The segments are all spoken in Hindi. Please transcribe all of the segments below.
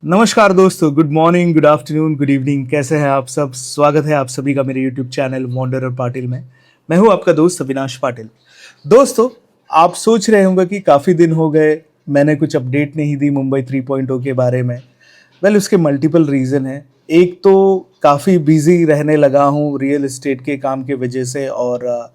नमस्कार दोस्तों, good morning, good afternoon, good evening. कैसे हैं आप सब? स्वागत है आप सभी का मेरे यूट्यूब चैनल वॉन्डरर पाटिल में। मैं हूं आपका दोस्त अविनाश पाटिल। दोस्तों, आप सोच रहे होंगे कि काफ़ी दिन हो गए मैंने कुछ अपडेट नहीं दी मुंबई 3.0 के बारे में। उसके मल्टीपल रीज़न हैं। एक तो काफ़ी बिजी रहने लगा हूं रियल एस्टेट के काम के वजह से, और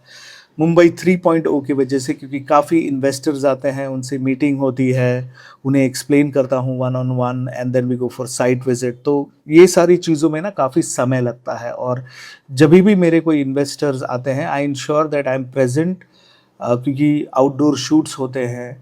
मुंबई 3.0 की वजह से, क्योंकि काफ़ी इन्वेस्टर्स आते हैं, उनसे मीटिंग होती है, उन्हें एक्सप्लेन करता हूँ one on one, and then we go for site visit. तो ये सारी चीज़ों में ना काफ़ी समय लगता है, और जब भी मेरे कोई इन्वेस्टर्स आते हैं I ensure that I am present, क्योंकि आउटडोर शूट्स होते हैं,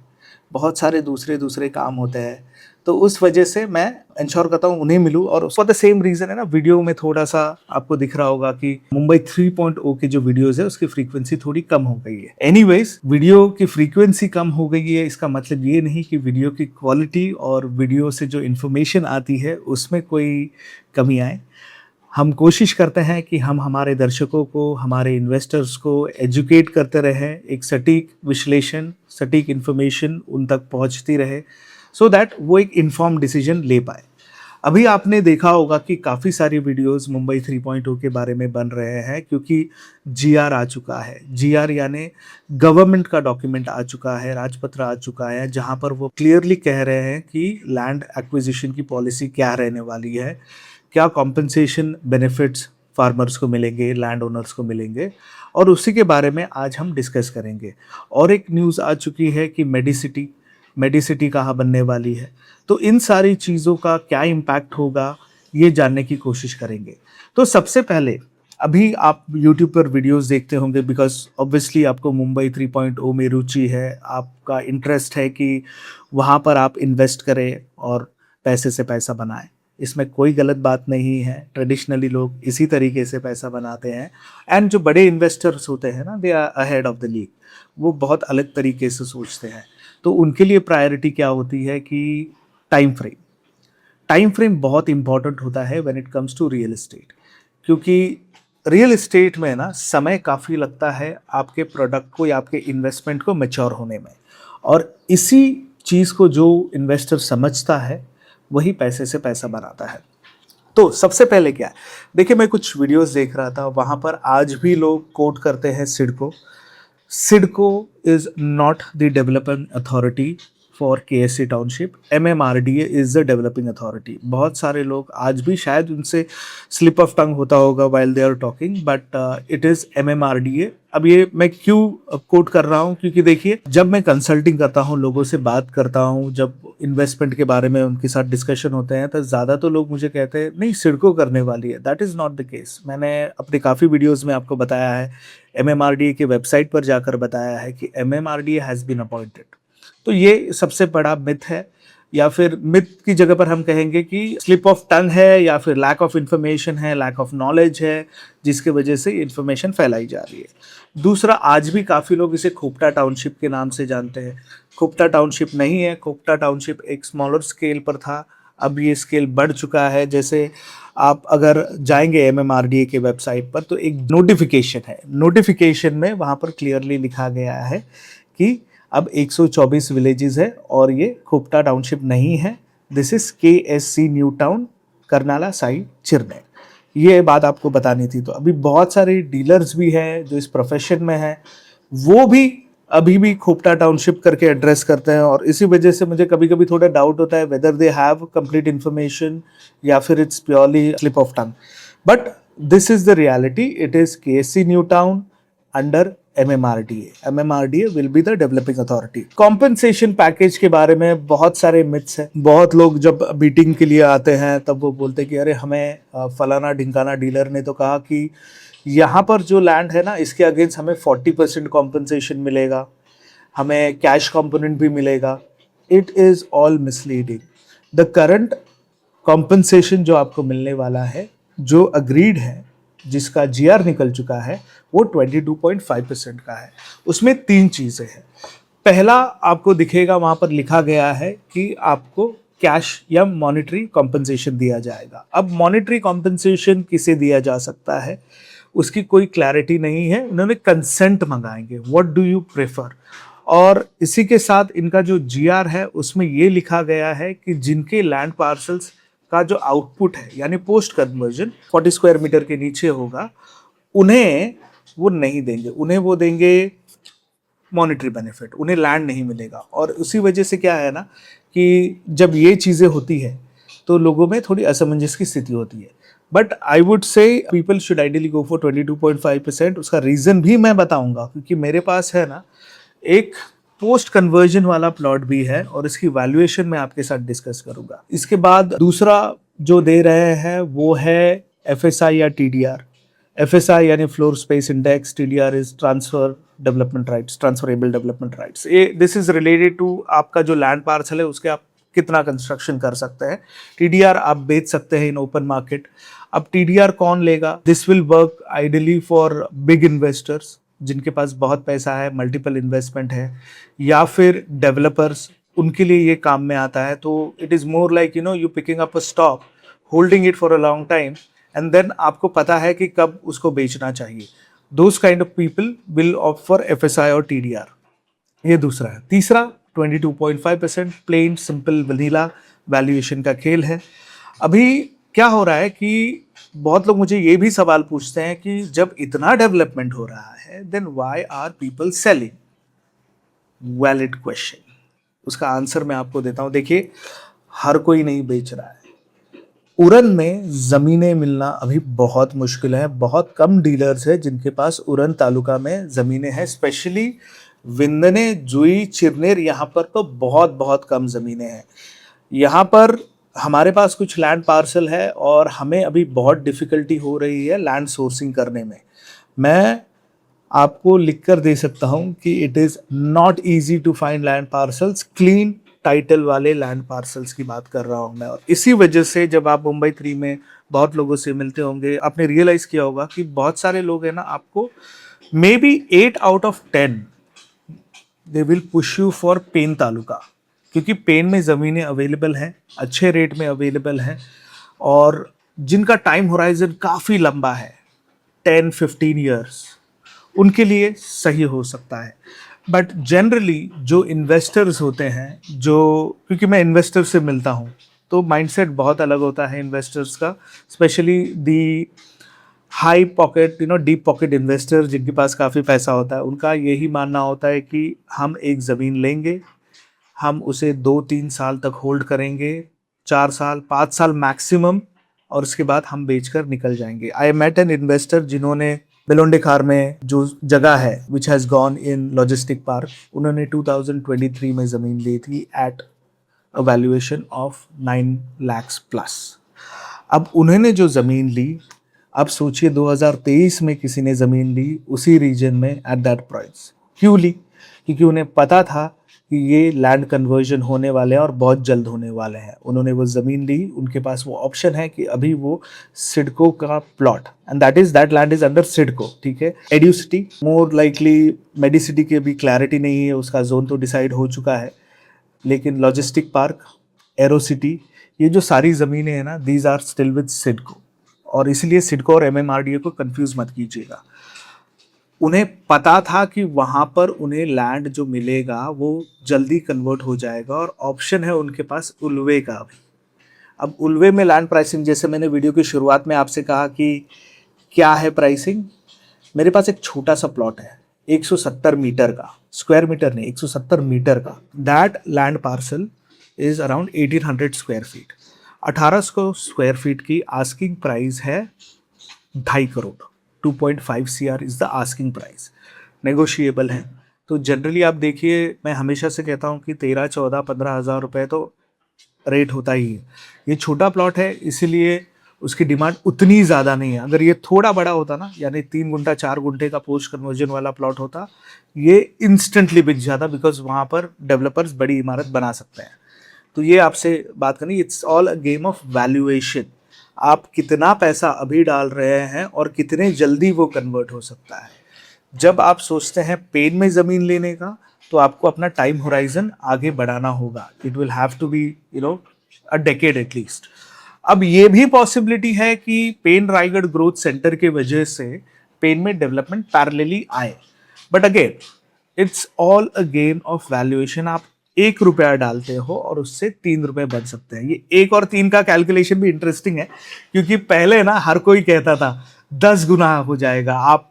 बहुत सारे दूसरे दूसरे काम होते हैं। तो उस वजह से मैं इंश्योर करता हूँ उन्हें मिलूँ, और फॉर द सेम रीज़न है ना, वीडियो में थोड़ा सा आपको दिख रहा होगा कि मुंबई 3.0 के जो वीडियोस है उसकी फ्रीक्वेंसी थोड़ी कम हो गई है। एनीवेज, वीडियो की फ्रीक्वेंसी कम हो गई है इसका मतलब ये नहीं कि वीडियो की क्वालिटी और वीडियो से जो इन्फॉर्मेशन आती है उसमें कोई कमी आए। हम कोशिश करते हैं कि हम हमारे दर्शकों को, हमारे इन्वेस्टर्स को एजुकेट करते रहें, एक सटीक विश्लेषण, सटीक इन्फॉर्मेशन उन तक पहुंचती रहे, सो दैट वो एक इन्फॉर्म डिसीजन ले पाए। अभी आपने देखा होगा कि काफ़ी सारी वीडियोस मुंबई 3.0 के बारे में बन रहे हैं, क्योंकि जीआर आ चुका है। जीआर यानी गवर्नमेंट का डॉक्यूमेंट आ चुका है, राजपत्र आ चुका है, जहां पर वो क्लियरली कह रहे हैं कि लैंड एक्विजिशन की पॉलिसी क्या रहने वाली है, क्या कॉम्पनसेशन बेनिफिट्स फार्मर्स को मिलेंगे, लैंड ओनर्स को मिलेंगे, और उसी के बारे में आज हम डिस्कस करेंगे। और एक न्यूज़ आ चुकी है कि मेडिसिटी कहाँ बनने वाली है। तो इन सारी चीज़ों का क्या इम्पैक्ट होगा ये जानने की कोशिश करेंगे। तो सबसे पहले, अभी आप YouTube पर वीडियोस देखते होंगे बिकॉज ऑब्वियसली आपको मुंबई 3.0 में रुचि है, आपका इंटरेस्ट है कि वहाँ पर आप इन्वेस्ट करें और पैसे से पैसा बनाएं। इसमें कोई गलत बात नहीं है, ट्रेडिशनली लोग इसी तरीके से पैसा बनाते हैं। एंड जो बड़े इन्वेस्टर्स होते हैं ना, they are ahead of the league, वो बहुत अलग तरीके से सोचते हैं। तो उनके लिए प्रायोरिटी क्या होती है कि टाइम फ्रेम बहुत इंपॉर्टेंट होता है when it comes to real estate, क्योंकि रियल एस्टेट में ना समय काफ़ी लगता है आपके प्रोडक्ट को या आपके इन्वेस्टमेंट को मैच्योर होने में, और इसी चीज़ को जो इन्वेस्टर समझता है वही पैसे से पैसा बनाता है। तो सबसे पहले क्या है, देखिए, मैं कुछ वीडियोस देख रहा था, वहाँ पर आज भी लोग कोट करते हैं CIDCO. CIDCO is not the development authority for KSC township, MMRDA is the developing authority. बहुत सारे लोग आज भी, शायद उनसे स्लिप ऑफ टंग होता होगा while they are talking, but it is MMRDA। अब ये मैं क्यों कोट कर रहा हूँ, क्योंकि देखिए, जब मैं कंसल्टिंग करता हूँ, लोगों से बात करता हूँ, जब इन्वेस्टमेंट के बारे में उनके साथ डिस्कशन होते हैं, तो ज़्यादा तो लोग मुझे कहते हैं नहीं, सिडको करने वाली है। That is not the case. मैंने अपने काफ़ी वीडियोज़ में आपको बताया है, MMRDA के वेबसाइट पर जाकर बताया है कि MMRDA हैज़ बीन अपॉइंटेड। तो ये सबसे बड़ा मिथ है, या फिर मिथ की जगह पर हम कहेंगे कि स्लिप ऑफ टंग है, या फिर लैक ऑफ इन्फॉर्मेशन है, लैक ऑफ नॉलेज है, जिसके वजह से इन्फॉर्मेशन फैलाई जा रही है। दूसरा, आज भी काफ़ी लोग इसे खोपटा टाउनशिप के नाम से जानते हैं। खोपटा टाउनशिप नहीं है, खोपटा टाउनशिप एक स्मॉलर स्केल पर था, अब ये स्केल बढ़ चुका है। जैसे आप अगर जाएंगे MMRDA के वेबसाइट पर, तो एक नोटिफिकेशन है, नोटिफिकेशन में वहाँ पर क्लियरली लिखा गया है कि अब 124 विलेजेस है, और ये खोपटा टाउनशिप नहीं है। This is KSC new town, Karnala side, Chirne. ये बात आपको बतानी थी। तो अभी बहुत सारे डीलर्स भी हैं जो इस प्रोफेशन में हैं, वो भी अभी भी खोपटा टाउनशिप करके एड्रेस करते हैं, और इसी वजह से मुझे कभी कभी थोड़ा डाउट होता है whether they have complete information या फिर it's purely slip of tongue. But this is the reality, it is KSC new town under MMRDA. MMRDA will be the developing authority. Compensation package के बारे में बहुत सारे मिथ्स हैं। बहुत लोग जब मीटिंग के लिए आते हैं तब वो बोलते हैं कि अरे, हमें फलाना ढिंकाना डीलर ने तो कहा कि यहाँ पर जो लैंड है ना, इसके अगेंस्ट हमें 40% कॉम्पनसेशन मिलेगा, हमें कैश कंपोनेंट भी मिलेगा। It is all misleading. The current compensation जो आपको मिलने वाला है, जो अग्रीड है, जिसका GR निकल चुका है, वो 22.5% का है। उसमें 3 चीज़ें हैं। पहला, आपको दिखेगा वहाँ पर लिखा गया है कि आपको कैश या मॉनेटरी कॉम्पनसेशन दिया जाएगा। अब मॉनेटरी कॉम्पनसेशन किसे दिया जा सकता है, उसकी कोई क्लैरिटी नहीं है। उन्होंने कंसेंट मंगाएंगे, व्हाट डू यू प्रेफर, और इसी के साथ इनका जो जीआर है उसमें ये लिखा गया है कि जिनके लैंड पार्सल्स का जो आउटपुट है यानी पोस्ट कन्वर्जन 40 स्क्वायर मीटर के नीचे होगा, उन्हें वो नहीं देंगे, उन्हें वो देंगे मॉनेटरी बेनिफिट, उन्हें लैंड नहीं मिलेगा। और उसी वजह से क्या है ना कि जब ये चीज़ें होती है तो लोगों में थोड़ी असमंजस की स्थिति होती है। But I would say people should ideally go for 22.5%। उसका रीज़न भी मैं बताऊंगा, क्योंकि मेरे पास है ना एक पोस्ट कन्वर्जन वाला प्लॉट भी है और इसकी वैल्यूएशन मैं आपके साथ डिस्कस करूंगा। इसके बाद दूसरा जो दे रहे हैं वो है एफएसआई या टीडीआर। एफएसआई यानी floor space index, TDR is transfer development rights, transferable development rights. ये दिस इज रिलेटेड टू आपका जो लैंड पार्सल है उसके आप कितना कंस्ट्रक्शन कर सकते हैं। टीडीआर आप बेच सकते हैं इन ओपन मार्केट। अब टीडीआर कौन लेगा? This will work ideally for big investors जिनके पास बहुत पैसा है, मल्टीपल इन्वेस्टमेंट है, या फिर डेवलपर्स, उनके लिए ये काम में आता है। तो it is more like you picking up a stock, holding it for a long time and then आपको पता है कि कब उसको बेचना चाहिए। Those kind of people will opt for FSI और टीडीआर। ये दूसरा है। तीसरा 22.5% प्लेन सिंपल वनीला वैल्यूएशन का खेल है। अभी क्या हो रहा है कि बहुत लोग मुझे ये भी सवाल पूछते हैं कि जब इतना डेवलपमेंट हो रहा है then why are people selling? Valid question. उसका आंसर मैं आपको देता हूं। देखिए, हर कोई नहीं बेच रहा है। उरन में ज़मीनें मिलना अभी बहुत मुश्किल है। बहुत कम डीलर्स हैं जिनके पास उरन तालुका में ज़मीनें हैं, स्पेशली विंदने, जुई, चिरनेर, यहाँ पर तो बहुत बहुत कम ज़मीनें हैं। यहाँ पर हमारे पास कुछ लैंड पार्सल है और हमें अभी बहुत डिफ़िकल्टी हो रही है लैंड सोर्सिंग करने में। मैं आपको लिख कर दे सकता हूँ कि it is not easy to find land parcels, clean title वाले लैंड पार्सल्स की बात कर रहा हूँ मैं। और इसी वजह से जब आप मुंबई 3 में बहुत लोगों से मिलते होंगे, आपने रियलाइज़ किया होगा कि बहुत सारे लोग हैं ना, आपको maybe 8 out of 10 they will push you for Pen taluka, क्योंकि पेन में ज़मीनें अवेलेबल हैं, अच्छे रेट में अवेलेबल हैं और जिनका टाइम होराइजन काफ़ी लंबा है, 10-15 ईयर्स, उनके लिए सही हो सकता है। बट जनरली जो इन्वेस्टर्स होते हैं, जो, क्योंकि मैं इन्वेस्टर से मिलता हूँ तो माइंडसेट बहुत अलग होता है इन्वेस्टर्स का, specially the high pocket deep pocket investor जिनके पास काफ़ी पैसा होता है, उनका यही मानना होता है कि हम एक ज़मीन लेंगे, हम उसे 2-3 साल तक होल्ड करेंगे, 4 साल 5 साल मैक्सिमम, और उसके बाद हम बेचकर निकल जाएंगे। आई मेट एन इन्वेस्टर जिन्होंने बेलोंडेखार में जो जगह है which has gone in logistic park, उन्होंने 2023 में ज़मीन ली थी at a valuation of 9 lakhs plus. अब उन्होंने जो ज़मीन ली, अब सोचिए 2023 में किसी ने ज़मीन ली उसी रीजन में एट दैट प्राइस। क्यों ली? क्योंकि उन्हें पता था कि ये लैंड कन्वर्जन होने वाले हैं और बहुत जल्द होने वाले हैं। उन्होंने वो ज़मीन ली, उनके पास वो ऑप्शन है कि अभी वो सिडको का plot, and that land is under CIDCO, ठीक है। एड्यूसिटी, मोर लाइकली मेडिसिटी की अभी क्लैरिटी नहीं है, उसका जोन तो डिसाइड हो चुका है, लेकिन लॉजिस्टिक पार्क, एरो सिटी, ये जो सारी ज़मीनें हैं ना, these are still with CIDCO. और इसलिए सिडको और एमएमआरडीए को कंफ्यूज मत कीजिएगा। उन्हें पता था कि वहाँ पर उन्हें लैंड जो मिलेगा वो जल्दी कन्वर्ट हो जाएगा और ऑप्शन है उनके पास उल्वे का भी। अब उल्वे में लैंड प्राइसिंग, जैसे मैंने वीडियो की शुरुआत में आपसे कहा कि क्या है प्राइसिंग, मेरे पास एक छोटा सा प्लॉट है 170 मीटर का, स्क्वायर मीटर नहीं, 170 मीटर का। That land parcel is around 1800 square feet. 1800 square feet की आस्किंग प्राइस है 2.5 crore. 2.5 CR is the asking price, negotiable है। तो जनरली आप देखिए, मैं हमेशा से कहता हूँ कि 13, 14, 15 हज़ार रुपये तो रेट होता ही है। ये छोटा प्लॉट है इसलिए उसकी डिमांड उतनी ज़्यादा नहीं है। अगर ये थोड़ा बड़ा होता ना, यानी 3 गुंठा 4 गुंठे का पोस्ट कन्वर्जन वाला प्लॉट होता, ये इंस्टेंटली बिक जाता, बिकॉज वहाँ पर डेवलपर्स बड़ी इमारत बना सकते हैं। तो ये आपसे बात करनी, it's all a game of valuation. आप कितना पैसा अभी डाल रहे हैं और कितने जल्दी वो कन्वर्ट हो सकता है। जब आप सोचते हैं पेन में ज़मीन लेने का, तो आपको अपना टाइम होराइजन आगे बढ़ाना होगा। It will have to be a decade at least. अब ये भी पॉसिबिलिटी है कि पेन रायगढ़ ग्रोथ सेंटर के वजह से पेन में डेवलपमेंट पैरेलली आए, but again it's all a game of valuation. आप 1 रुपया डालते हो और उससे 3 रुपए बच सकते हैं। ये 1 और 3 का कैलकुलेशन भी इंटरेस्टिंग है, क्योंकि पहले ना हर कोई कहता था 10 गुना हो जाएगा, आप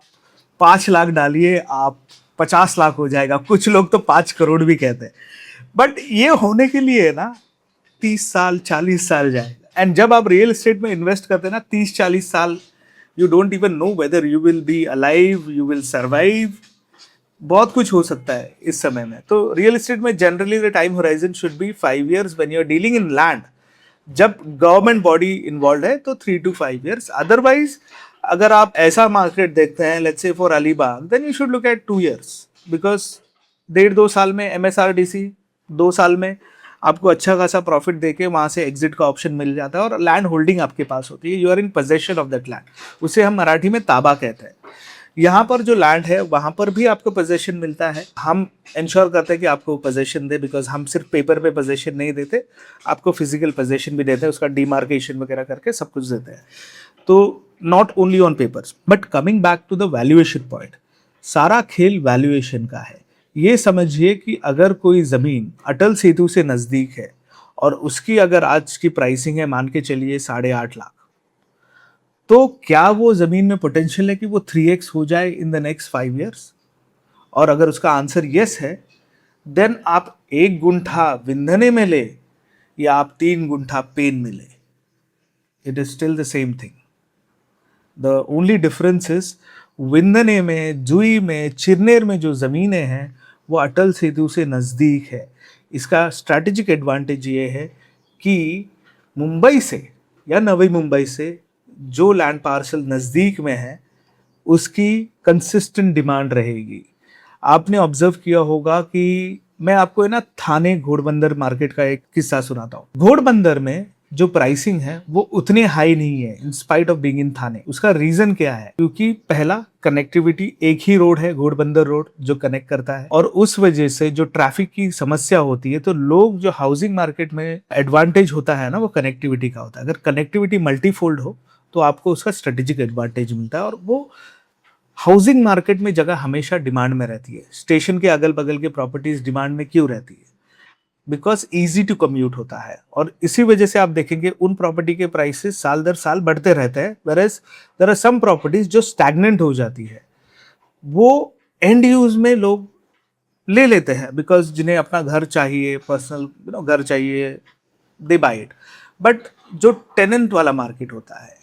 5 लाख डालिए आप 50 लाख हो जाएगा, कुछ लोग तो 5 करोड़ भी कहते हैं। बट ये होने के लिए ना 30 साल 40 साल जाएगा। एंड जब आप रियल एस्टेट में इन्वेस्ट करते हैं ना 30-40 साल, you don't even know whether you will be alive, you will survive. बहुत कुछ हो सकता है इस समय में। तो रियल एस्टेट में generally the time horizon should be 5 years when you are dealing in land. जब गवर्नमेंट बॉडी इन्वॉल्व है तो 3 to 5 years। अदरवाइज अगर आप ऐसा मार्केट देखते हैं let's say for Alibag, then you should look at 2 years, because 1.5-2 साल में MSRDC 2 साल में आपको अच्छा खासा प्रॉफिट देके वहां से एग्जिट का ऑप्शन मिल जाता है और लैंड होल्डिंग आपके पास होती है। You are in possession of that land, उसे हम मराठी में ताबा कहते हैं। यहाँ पर जो लैंड है वहाँ पर भी आपको पोजेशन मिलता है। हम इंश्योर करते हैं कि आपको पोजेशन दे, बिकॉज हम सिर्फ पेपर पे पोजेशन नहीं देते, आपको फिजिकल पोजेशन भी देते हैं, उसका डिमार्केशन वगैरह करके सब कुछ देते हैं। तो not only on papers. But coming back to the valuation point, सारा खेल वैल्यूएशन का है। ये समझिए कि अगर कोई ज़मीन अटल सेतु से नज़दीक है और उसकी अगर आज की प्राइसिंग है मान के चलिए 8.5 लाख, तो क्या वो ज़मीन में पोटेंशियल है कि वो 3x हो जाए इन द नेक्स्ट 5 years? और अगर उसका आंसर यस है, देन आप 1 गुंठा विंधने में ले या आप 3 गुंठा पेन में ले, it is still the same thing. The only difference is Vindhane में, जुई में, चिरनेर में जो ज़मीनें हैं वो अटल सेतु से नज़दीक है। इसका स्ट्रैटेजिक एडवांटेज ये है कि मुंबई से या नवी मुंबई से जो लैंड पार्सल नज़दीक में है उसकी कंसिस्टेंट डिमांड रहेगी। आपने ऑब्जर्व किया होगा कि मैं आपको है ना थाने घोड़बंदर मार्केट का एक किस्सा सुनाता हूँ। घोड़बंदर में जो प्राइसिंग है वो उतने हाई नहीं है in spite of being in Thane. उसका रीजन क्या है? क्योंकि पहला, कनेक्टिविटी, एक ही रोड है घोड़बंदर रोड जो कनेक्ट करता है, और उस वजह से जो ट्रैफिक की समस्या होती है तो लोग जो हाउसिंग मार्केट में एडवांटेज होता है ना वो कनेक्टिविटी का होता है। अगर कनेक्टिविटी मल्टीफोल्ड हो तो आपको उसका स्ट्रेटेजिक एडवांटेज मिलता है, और वो हाउसिंग मार्केट में जगह हमेशा डिमांड में रहती है। स्टेशन के अगल बगल के प्रॉपर्टीज डिमांड में क्यों रहती है? बिकॉज ईजी टू कम्यूट होता है, और इसी वजह से आप देखेंगे उन प्रॉपर्टी के प्राइसेस साल दर साल बढ़ते रहते हैं। Whereas there are some properties जो स्टैग्नेंट हो जाती है, वो एंड यूज में लोग ले लेते हैं बिकॉज जिन्हें अपना घर चाहिए, पर्सनल घर चाहिए, दे बाय इट। बट जो टेनेंट वाला मार्केट होता है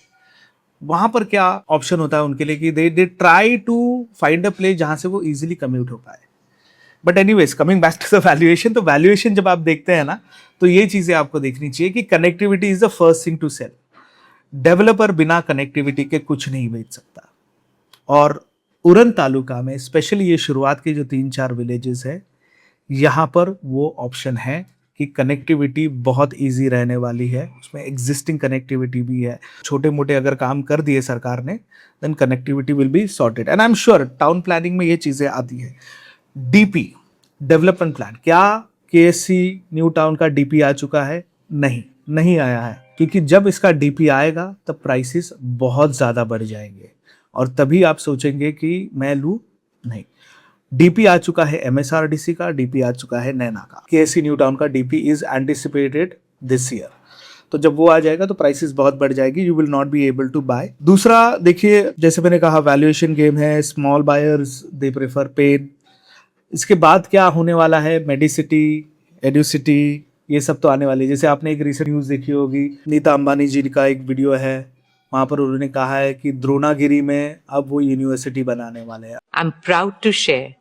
वहां पर क्या ऑप्शन होता है उनके लिए कि they try to find a place जहां से वो इजीली कम्यूट हो पाए। But anyways, coming back to the valuation, तो वैल्यूएशन जब आप देखते हैं ना तो ये चीजें आपको देखनी चाहिए कि connectivity is the first thing to sell. Developer बिना कनेक्टिविटी के कुछ नहीं बेच सकता। और उरन तालुका में स्पेशली ये शुरुआत के जो 3-4 विलेजेस है, यहाँ पर वो ऑप्शन है कि कनेक्टिविटी बहुत इजी रहने वाली है। उसमें एग्जिस्टिंग कनेक्टिविटी भी है। छोटे मोटे अगर काम कर दिए सरकार ने, then connectivity will be sorted. And I am sure town planning में ये चीज़ें आती है। डीपी, डेवलपमेंट प्लान, क्या KSC न्यू टाउन का डीपी आ चुका है? नहीं आया है, क्योंकि जब इसका डीपी आएगा तब प्राइसेस बहुत ज़्यादा बढ़ जाएंगे और तभी आप सोचेंगे कि मैं लूँ। नहीं, डीपी आ चुका है MSRDC का, डीपी आ चुका है नैना का। KSC न्यू टाउन का DP is anticipated this year. तो जब वो आ जाएगा तो प्राइसेस बहुत बढ़ जाएगी, you will not be able to buy. दूसरा देखिए, जैसे मैंने कहा वैल्यूएशन गेम है, small buyers they prefer Pen. इसके बाद क्या होने वाला है? मेडिसिटी, एड्यूसिटी, ये सब तो आने वाली है। जैसे आपने एक रिसेंट न्यूज़ देखी होगी, नीता अंबानी जी का एक वीडियो है, वहाँ पर उन्होंने कहा है कि द्रोणागिरी में अब वो यूनिवर्सिटी बनाने वाले हैं। I'm proud to share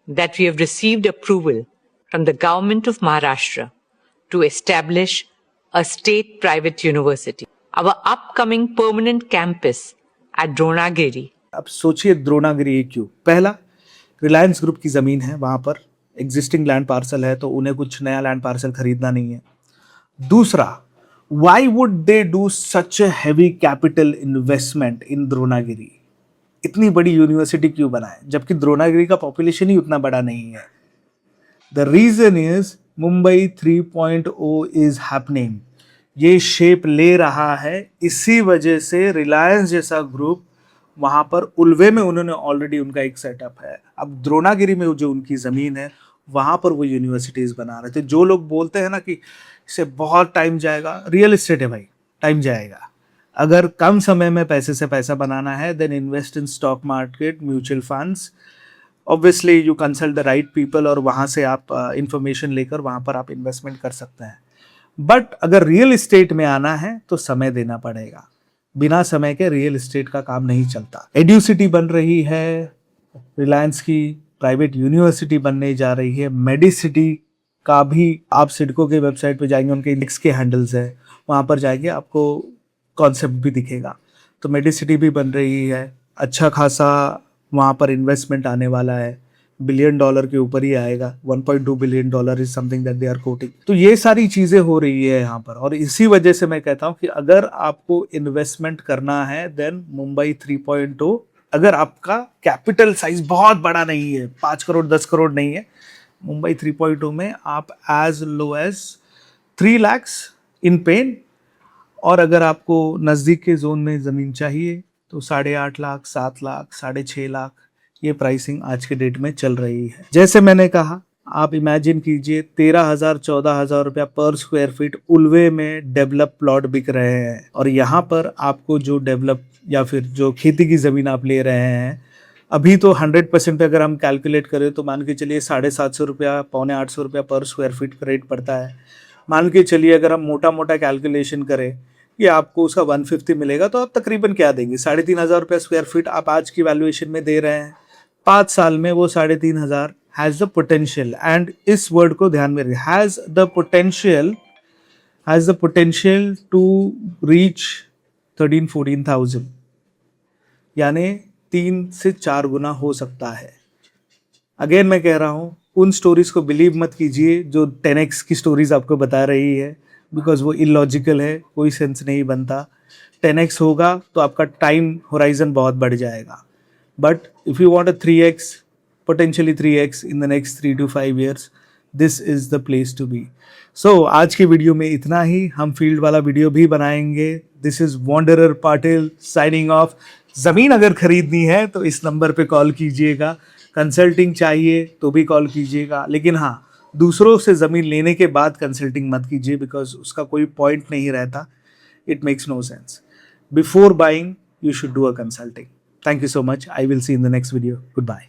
that we have received approval from the government of Maharashtra to establish a state-private university. Our upcoming permanent campus at Dronagiri. अब सोचिए द्रोणागिरी क्यों? पहला, रिलायंस ग्रुप की ज़मीन है, वहाँ पर एग्जिस्टिंग लैंड पार्सल है तो उन्हें कुछ नया लैंड पार्सल खरीदना नहीं है। दूसरा, why would they do such a heavy capital investment इन द्रोणागिरी? इतनी बड़ी यूनिवर्सिटी क्यों बनाए जबकि द्रोणागिरी का पॉपुलेशन ही उतना बड़ा नहीं है? The reason is Mumbai 3.0 is happening. ये शेप ले रहा है, इसी वजह से रिलायंस जैसा ग्रुप वहाँ पर उल्वे में उन्होंने ऑलरेडी उनका एक सेटअप है। अब द्रोणागिरी में जो उनकी ज़मीन है वहाँ पर वो यूनिवर्सिटीज़ बना रहे थे। जो लोग बोलते हैं ना कि इससे बहुत टाइम जाएगा, रियल एस्टेट है भाई, टाइम जाएगा। अगर कम समय में पैसे से पैसा बनाना है then invest in stock market, mutual funds. Obviously you consult the right people और वहाँ से आप इंफॉर्मेशन लेकर वहाँ पर आप इन्वेस्टमेंट कर सकते हैं। बट अगर रियल एस्टेट में आना है तो समय देना पड़ेगा। बिना समय के रियल एस्टेट का काम नहीं चलता। एड्यूसिटी बन रही है, रिलायंस की प्राइवेट यूनिवर्सिटी बनने जा रही है, मेडिसिटी का भी, आप सिडको के वेबसाइट पे जाएंगे, उनके इंडेक्स के हैंडल्स है, वहाँ पर जाएंगे आपको कॉन्सेप्ट भी दिखेगा। तो मेडिसिटी भी बन रही है, अच्छा खासा वहाँ पर इन्वेस्टमेंट आने वाला है, $1 बिलियन के ऊपर ही आएगा। $1.2 billion is something that they are quoting. तो ये सारी चीज़ें हो रही है यहाँ पर, और इसी वजह से मैं कहता हूँ कि अगर आपको इन्वेस्टमेंट करना है देन मुंबई 3.0। अगर आपका कैपिटल साइज बहुत बड़ा नहीं है, 5 करोड़ 10 करोड़ नहीं है, मुंबई 3.0 में आप as low as 3 lakhs in Pen. और अगर आपको नज़दीक के जोन में ज़मीन चाहिए तो 8.5 लाख, 7 लाख, 6.5 लाख, ये प्राइसिंग आज के डेट में चल रही है। जैसे मैंने कहा, आप इमेजिन कीजिए 13,000-14,000 रुपया पर स्क्वायर फीट उल्वे में डेवलप प्लॉट बिक रहे हैं, और यहाँ पर आपको जो डेवलप या फिर जो खेती की ज़मीन आप ले रहे हैं, अभी तो 100% पे अगर हम कैलकुलेट करें तो मान के चलिए 750 रुपया, 750 रुपया पर स्क्वायर फीट का रेट पड़ता है। मान के चलिए अगर हम मोटा मोटा कैलकुलेशन करें कि आपको उसका 150 मिलेगा, तो आप तकरीबन क्या देंगे, 3,500 रुपया स्क्वायर फीट आप आज की वैल्यूएशन में दे रहे हैं। 5 साल में वो 3,500 हैज़ द पोटेंशियल, एंड इस वर्ड को ध्यान में रखिए, has the potential to reach 13-14,000, यानी 3 से 4 गुना हो सकता है। अगेन मैं कह रहा हूँ, उन स्टोरीज को बिलीव मत कीजिए जो 10x की स्टोरीज आपको बता रही है, बिकॉज वो इलॉजिकल है, कोई सेंस नहीं बनता। 10x होगा तो आपका टाइम होराइजन बहुत बढ़ जाएगा, but if you want a 3x, potentially 3x in the next 3 to 5 years, this is the place to be. So आज के वीडियो में इतना ही, हम फील्ड वाला वीडियो भी बनाएंगे। This is wanderer Patil signing off. ज़मीन अगर खरीदनी है तो इस नंबर पे कॉल कीजिएगा, कंसल्टिंग चाहिए तो भी कॉल कीजिएगा, लेकिन हाँ, दूसरों से ज़मीन लेने के बाद कंसल्टिंग मत कीजिए, बिकॉज उसका कोई पॉइंट नहीं रहता। It makes no sense. Before buying you should do a consulting. Thank you so much. I will see in the next video. Good bye.